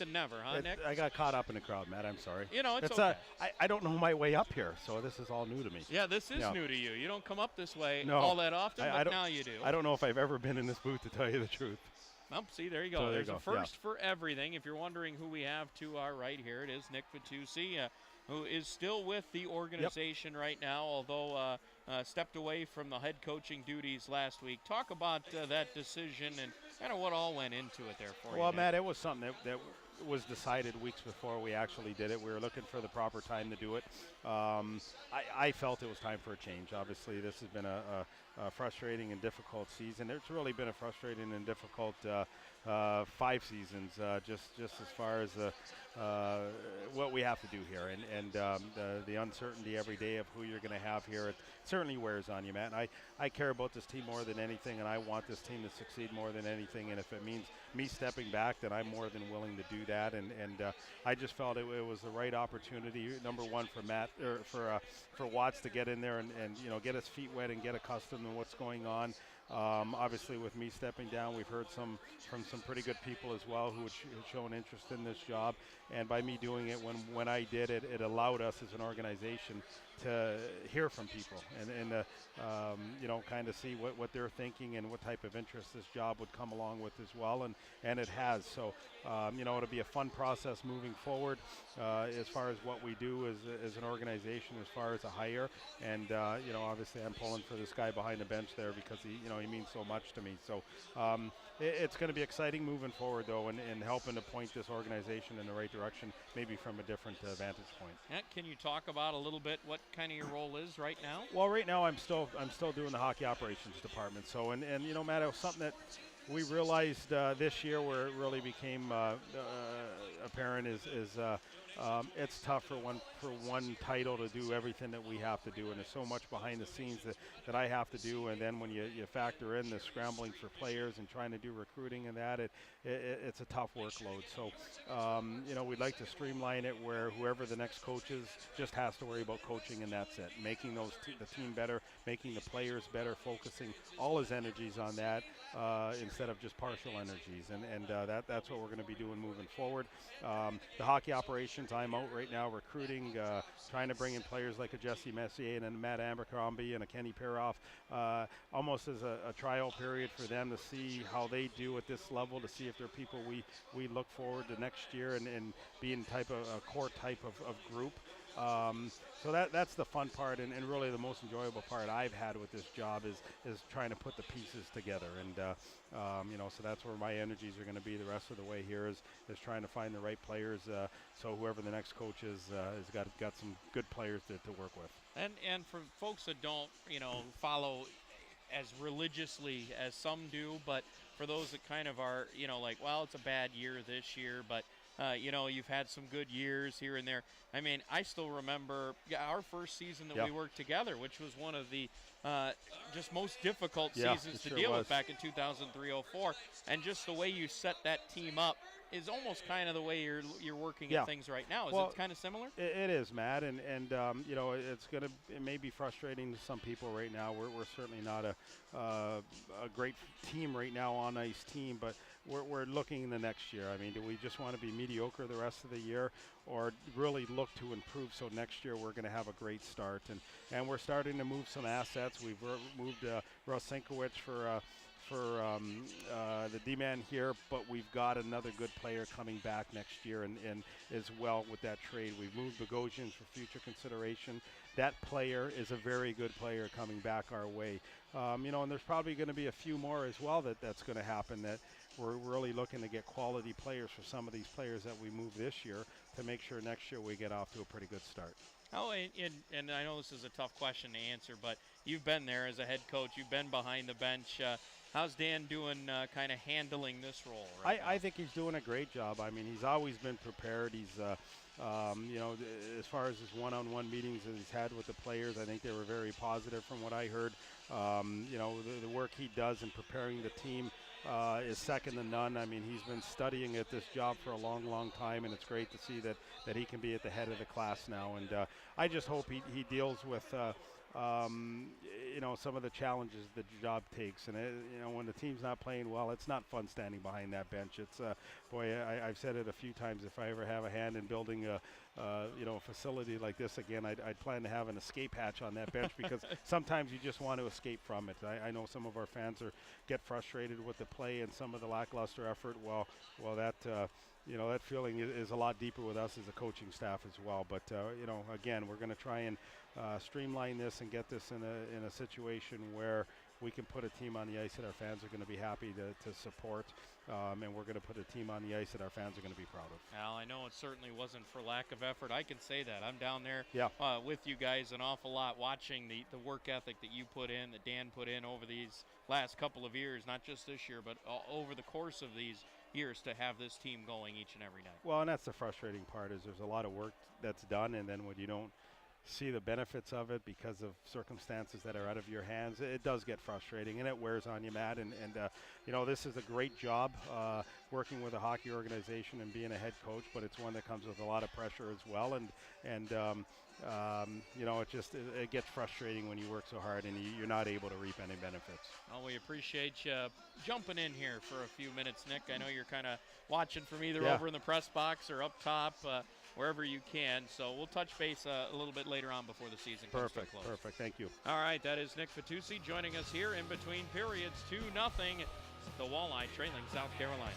than never, huh, Nick? I got caught up in the crowd, Matt. I'm sorry. It's okay. I don't know my way up here, so this is all new to me. Yeah, this is new to you. You don't come up this way No. all that often, but don't, now you do. I don't know if I've ever been in this booth, to tell you the truth. Well, see, there you go. So There's a first for everything. If you're wondering who we have to our right here, it is Nick Vitucci, who is still with the organization right now, although stepped away from the head coaching duties last week. Talk about that decision and kind of what all went into it there for you. Well, Nick. Matt, it was something that was decided weeks before we actually did it. We were looking for the proper time to do it. I felt it was time for a change. Obviously, this has been a frustrating and difficult season. It's really been a frustrating and difficult 5 seasons, just as far as what we have to do here, and the uncertainty every day of who you're going to have here. It certainly wears on you, Matt. And I care about this team more than anything, and I want this team to succeed more than anything. And if it means me stepping back, then I'm more than willing to do that. And I just felt it was the right opportunity. Number one for Matt, or for Watts to get in there and get his feet wet and get accustomed to what's going on. Obviously, with me stepping down, we've heard from some pretty good people as well who had shown interest in this job. And by me doing it when I did it, it allowed us as an organization to hear from people and kind of see what they're thinking and what type of interest this job would come along with as well. And it has. So, it'll be a fun process moving forward as far as what we do as an organization, as far as a hire. And, obviously I'm pulling for this guy behind the bench there because he means so much to me. So it's going to be exciting moving forward, though, and helping to point this organization in the right direction, maybe from a different vantage point. Can you talk about a little bit what kind of your role is right now? Well, right now I'm still doing the hockey operations department. So, and Matt, it was something that we realized this year where it really became apparent is it's tough for one title to do everything that we have to do, and there's so much behind the scenes that I have to do. And then when you factor in the scrambling for players and trying to do recruiting and that, it's a tough workload. So we'd like to streamline it where whoever the next coach is just has to worry about coaching, and that's it. Making the team better, making the players better, focusing all his energies on that instead of just partial energies, and that's what we're going to be doing moving forward. The hockey operations, I'm out right now recruiting, trying to bring in players like a Jesse Messier and a Matt Abercrombie and a Kenny Peroff, almost as a trial period for them to see how they do at this level, to see if they're people we look forward to next year and being a core type of group. So that's the fun part, and really the most enjoyable part I've had with this job is trying to put the pieces together, and so that's where my energies are going to be the rest of the way here is trying to find the right players, so whoever the next coach is has got some good players to work with. And for folks that don't follow as religiously as some do, but for those that kind of are it's a bad year this year, but you've had some good years here and there. I mean, I still remember our first season that we worked together, which was one of the just most difficult seasons to deal with back in 2003-04. And just the way you set that team up is almost kind of the way you're working at things right now. Is it kind of similar? It is, Matt, and it may be frustrating to some people right now. We're certainly not a great team right now, on ice team, but we're looking in the next year. I mean, do we just want to be mediocre the rest of the year, or really look to improve so next year we're going to have a great start? And we're starting to move some assets. We've moved Russ Sienkiewicz for the D-man here, but we've got another good player coming back next year and as well with that trade. We've moved Bogosian for future consideration. That player is a very good player coming back our way. And there's probably going to be a few more as well that's going to happen, that we're really looking to get quality players for some of these players that we move this year to make sure next year we get off to a pretty good start. Oh, and I know this is a tough question to answer, but you've been there as a head coach. You've been behind the bench. How's Dan doing kind of handling this role right now? I think he's doing a great job. I mean, he's always been prepared. He's, as far as his one-on-one meetings that he's had with the players, I think they were very positive from what I heard. The work he does in preparing the team is second to none. I mean, he's been studying at this job for a long, long time, and it's great to see that he can be at the head of the class now. And I just hope he deals with some of the challenges the job takes. And, when the team's not playing well, it's not fun standing behind that bench. It's, I've said it a few times, if I ever have a hand in building a facility like this again, I'd plan to have an escape hatch on that bench because sometimes you just want to escape from it. I know some of our fans get frustrated with the play and some of the lackluster effort. Well, that that feeling is a lot deeper with us as a coaching staff as well. But again, we're going to try and streamline this and get this in a situation where we can put a team on the ice that our fans are going to be happy to support, and we're going to put a team on the ice that our fans are going to be proud of. Al, I know it certainly wasn't for lack of effort. I can say that. I'm down there Yeah. With you guys an awful lot, watching the work ethic that you put in, that Dan put in over these last couple of years, not just this year, but over the course of these years, to have this team going each and every night. Well, and that's the frustrating part, is there's a lot of work that's done, and then when you don't see the benefits of it because of circumstances that are out of your hands, it does get frustrating and it wears on you, Matt. And this is a great job working with a hockey organization and being a head coach, but it's one that comes with a lot of pressure as well. It gets frustrating when you work so hard and you're not able to reap any benefits. Well, we appreciate you jumping in here for a few minutes, Nick. I know you're kind of watching from either over in the press box or up top, wherever you can. So we'll touch base a little bit later on before the season comes to a close. Perfect. Thank you. All right, that is Nick Vitucci joining us here in between periods, 2-0. The Walleye trailing South Carolina.